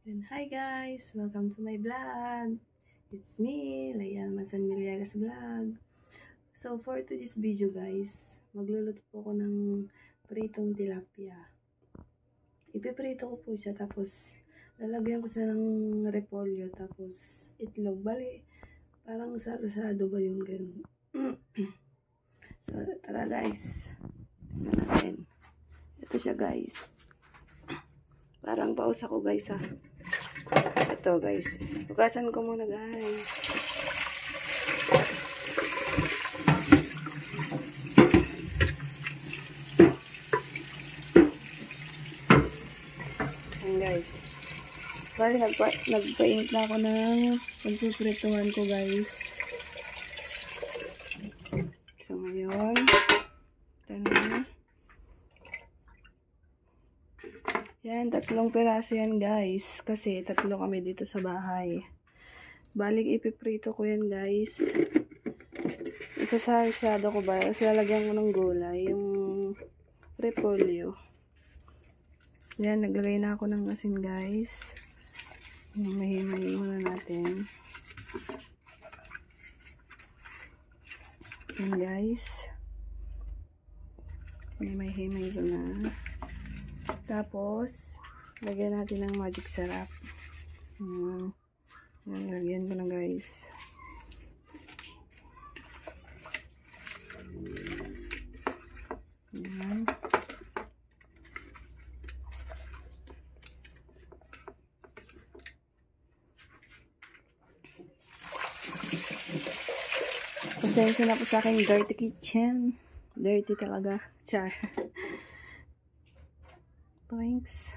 And hi guys! Welcome to my vlog! It's me, Layal Masan Villegas Vlog. So for today's video guys, magluluto po ako ng pritong tilapia. Ipiprito ko po siya, tapos lalagyan ko siya ng repolyo, tapos itlog. Bali, parang sarado ba yung ganun? So tara guys, tingnan natin. Ito siya guys. Parang paus ako guys ha. Ito guys. Hugasan ko muna guys. Ayan guys. Bali nagpainit na ako ng pagpiprituhan ko guys. So ngayon, ito na. Yan, 3 piraso yan guys. Kasi 3 kami dito sa bahay. Balik ipiprito ko yan guys. Isasasyado ko ba? Kasi lalagyan ko ng gulay. Yung repolyo. Yan, naglagay na ako ng asin guys. Mahimay muna natin. Yan guys. Mahimay ko na. Tapos, lagyan natin ng magic sarap. Lagyan ko na guys. Ayan. Pasensya na po sa aking dirty kitchen. Dirty talaga. Char. Thanks.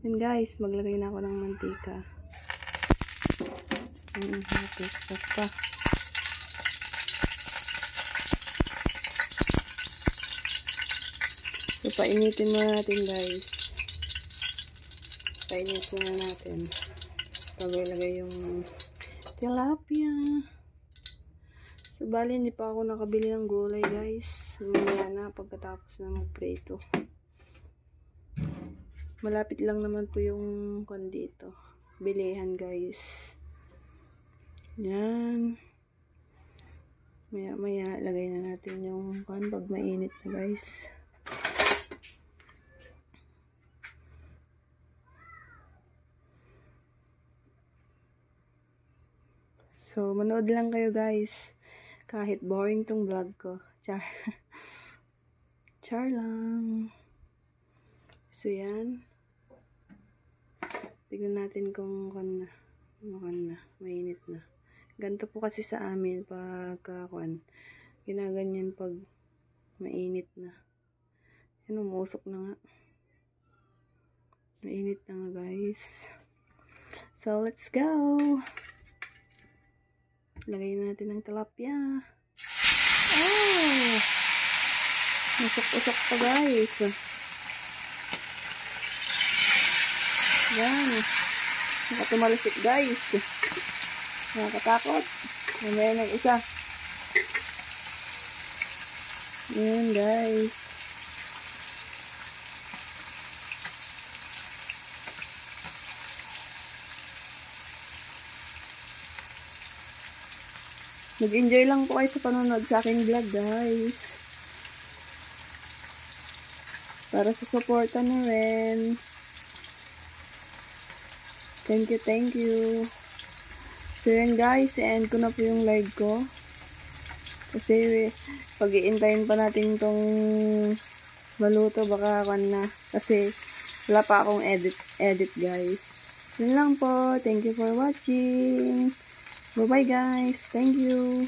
And guys, maglagay na ako ng mantika. Basta. So, painitin muna natin guys. Painitin muna natin. Paglalagay yung tilapia. So, bali, hindi pa ako nakabili ng gulay guys. Mamaya na pagkatapos na magprito. Malapit lang naman po yung dito. Bilihan guys. Yan. Maya lagay na natin yung pag mainit na guys. So manood lang kayo guys. Kahit boring tong vlog ko. Char. Char lang. So yan. Tignan natin kung mainit na. Ganito po kasi sa amin pagka ginaganyan pag mainit na. Yan, umusok na nga. Mainit na nga guys. So let's go. Lagay natin ng tilapia. Oh! Usok-usok pa guys. Yan. Nakatumalasik guys. Nakakatakot. Mamaya ng isa. Yan guys. Nag-enjoy lang po kayo sa panonood sa aking vlog guys. Para sa suporta na rin. Thank you. So yun guys, end ko na po yung live ko. Kasi pag-iintayin pa natin tong maluto, baka na. Kasi wala pa akong edit guys. Yun lang po. Thank you for watching. Bye bye guys. Thank you.